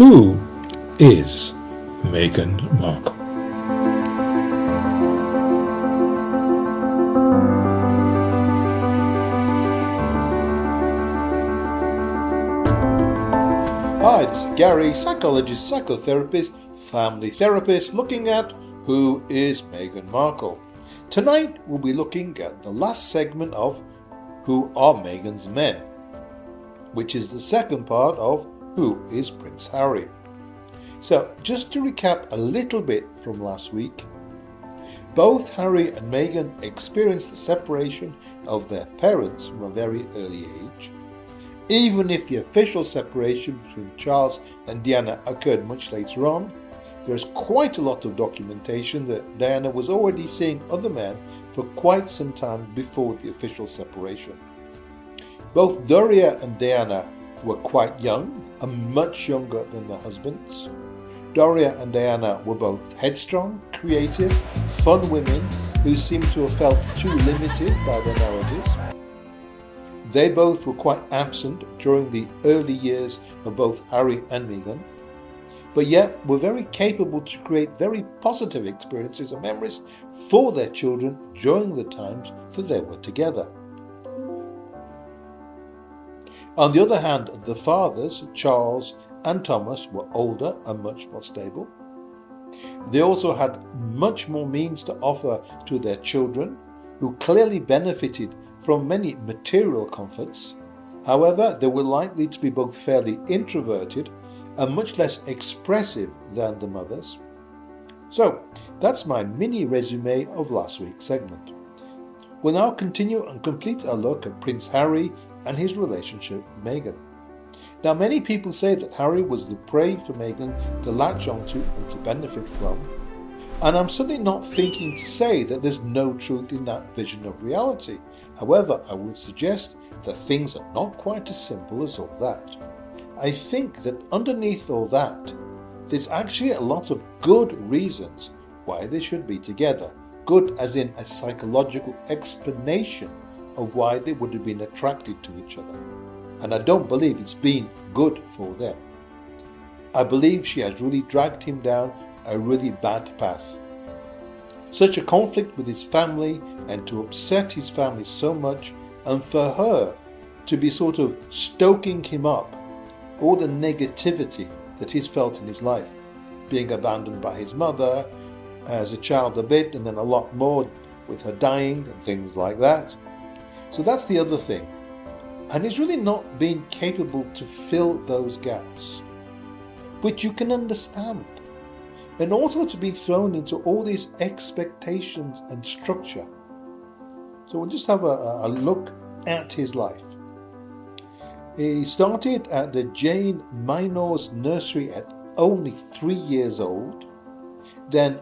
Who is Meghan Markle? Hi, this is Gary, psychologist, psychotherapist, family therapist, looking at Who is Meghan Markle. Tonight we'll be looking at the last segment of Who Are Meghan's Men, which is the second part of Who is Prince Harry. So, just to recap a little bit from last week, both Harry and Meghan experienced the separation of their parents from a very early age. Even if the official separation between Charles and Diana occurred much later on, there is quite a lot of documentation that Diana was already seeing other men for quite some time before the official separation. Both Doria and Diana were quite young, and much younger than their husbands. Doria and Diana were both headstrong, creative, fun women who seemed to have felt too limited by their marriages. They both were quite absent during the early years of both Harry and Meghan, but yet were very capable to create very positive experiences and memories for their children during the times that they were together. On the other hand, the fathers, Charles and Thomas, were older and much more stable. They also had much more means to offer to their children, who clearly benefited from many material comforts. However, they were likely to be both fairly introverted and much less expressive than the mothers. So, that's my mini resume of last week's segment. We'll now continue and complete our look at Prince Harry and his relationship with Meghan. Now, many people say that Harry was the prey for Meghan to latch onto and to benefit from, and I'm certainly not thinking to say that there's no truth in that vision of reality. However, I would suggest that things are not quite as simple as all that. I think that underneath all that, there's actually a lot of good reasons why they should be together. Good as in a psychological explanation of why they would have been attracted to each other. And I don't believe it's been good for them. I believe she has really dragged him down a really bad path. Such a conflict with his family, and to upset his family so much, and for her to be sort of stoking him up all the negativity that he's felt in his life, being abandoned by his mother as a child a bit, and then a lot more with her dying and things like that. So that's the other thing. And he's really not been capable to fill those gaps, which you can understand. And also to be thrown into all these expectations and structure. So we'll just have a look at his life. He started at the Jane Minor's nursery at only 3 years old, then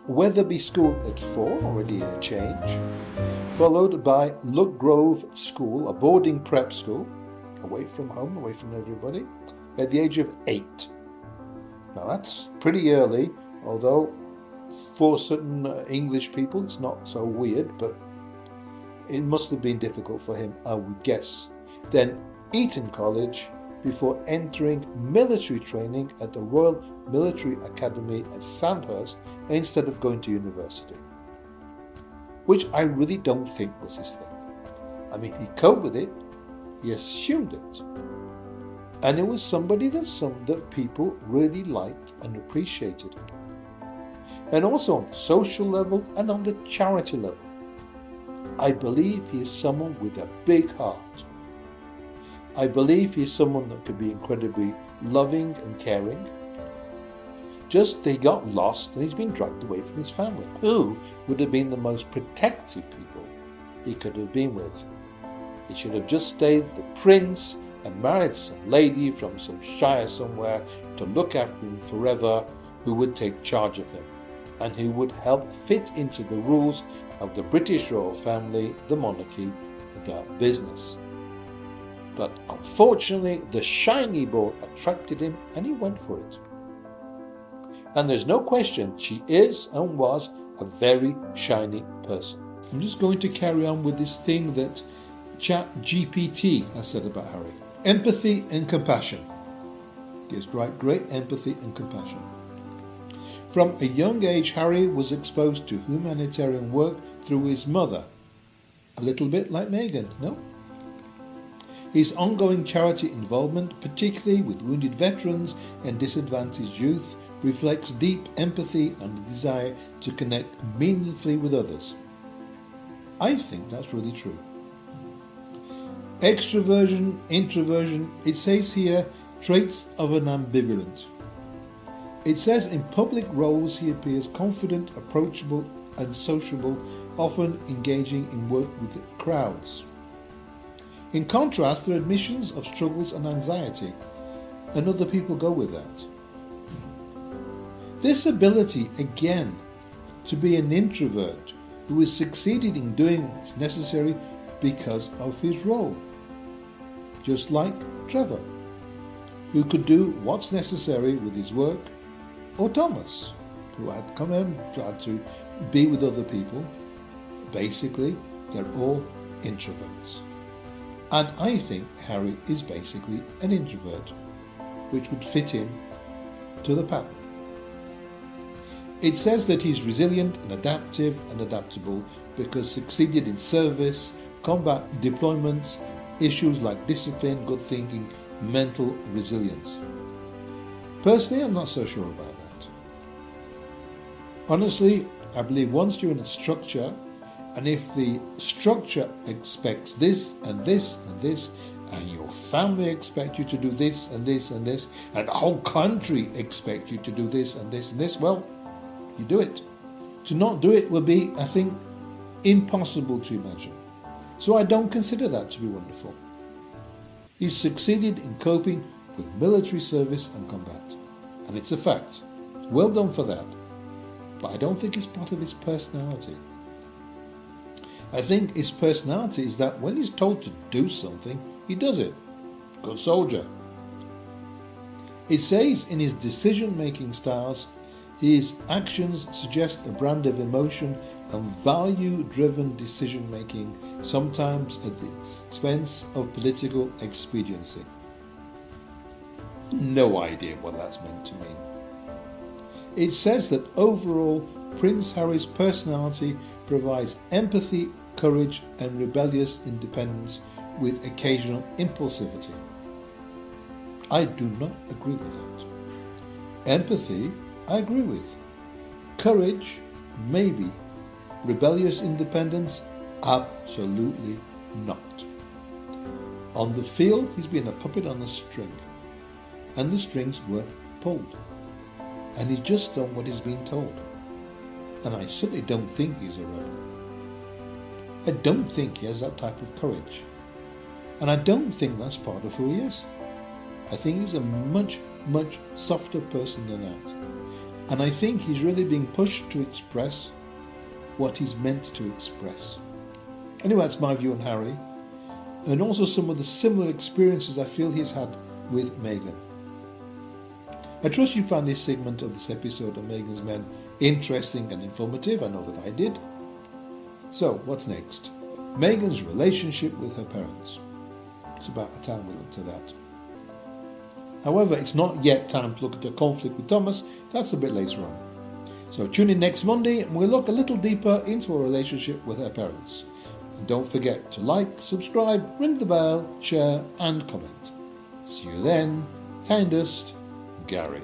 Wetherby School at 4, already a change, followed by Luck Grove School, a boarding prep school, away from home, away from everybody, at the age of 8. Now that's pretty early, although for certain English people it's not so weird, but it must have been difficult for him, I would guess. Then Eton College, before entering military training at the Royal Military Academy at Sandhurst instead of going to university, which I really don't think was his thing. I mean, he coped with it, he assumed it, and it was somebody that people really liked and appreciated. And also on the social level and on the charity level, I believe he is someone with a big heart. I believe he's someone that could be incredibly loving and caring. Just that he got lost and he's been dragged away from his family. Who would have been the most protective people he could have been with? He should have just stayed the prince and married some lady from some shire somewhere to look after him forever, who would take charge of him and who would help fit into the rules of the British royal family, the monarchy, the business. But unfortunately, the shiny ball attracted him and he went for it. And there's no question she is and was a very shiny person. I'm just going to carry on with this thing that ChatGPT has said about Harry. Empathy and compassion. gives great empathy and compassion. From a young age, Harry was exposed to humanitarian work through his mother. A little bit like Meghan, no? His ongoing charity involvement, particularly with wounded veterans and disadvantaged youth, reflects deep empathy and a desire to connect meaningfully with others. I think that's really true. Extroversion, introversion, it says here, traits of an ambivalent. It says in public roles he appears confident, approachable and sociable, often engaging in work with crowds. In contrast, there are admissions of struggles and anxiety, and other people go with that. This ability, again, to be an introvert who has succeeded in doing what's necessary because of his role. Just like Trevor, who could do what's necessary with his work, or Thomas, who had come in, tried to be with other people. Basically, they're all introverts. And I think Harry is basically an introvert, which would fit in to the pattern. It says that he's resilient and adaptive and adaptable because succeeded in service, combat deployments, issues like discipline, good thinking, mental resilience. Personally, I'm not so sure about that. Honestly, I believe once you're in a structure, and if the structure expects this and this and this, and your family expect you to do this and this and this, and the whole country expect you to do this and this and this, well, you do it. To not do it will be, I think, impossible to imagine. So I don't consider that to be wonderful. He's succeeded in coping with military service and combat, and it's a fact. Well done for that. But I don't think it's part of his personality. I think his personality is that when he's told to do something, he does it. Good soldier. It says in his decision-making styles, his actions suggest a brand of emotion and value-driven decision-making, sometimes at the expense of political expediency. No idea what that's meant to mean. It says that overall, Prince Harry's personality provides empathy, courage and rebellious independence with occasional impulsivity. I do not agree with that. Empathy, I agree with. Courage, maybe. Rebellious independence, absolutely not. On the field, he's been a puppet on a string, and the strings were pulled, and he's just done what he's been told. And I certainly don't think he's a rebel. I don't think he has that type of courage, and I don't think that's part of who he is. I think he's a much, much softer person than that. And I think he's really being pushed to express what he's meant to express. Anyway, that's my view on Harry, and also some of the similar experiences I feel he's had with Meghan. I trust you found this segment of this episode of Meghan's Men interesting and informative. I know that I did. So, what's next? Meghan's relationship with her parents. It's about time we look to that. However, it's not yet time to look at her conflict with Thomas. That's a bit later on. So tune in next Monday and we'll look a little deeper into her relationship with her parents. And don't forget to like, subscribe, ring the bell, share and comment. See you then. Kindest, Gary.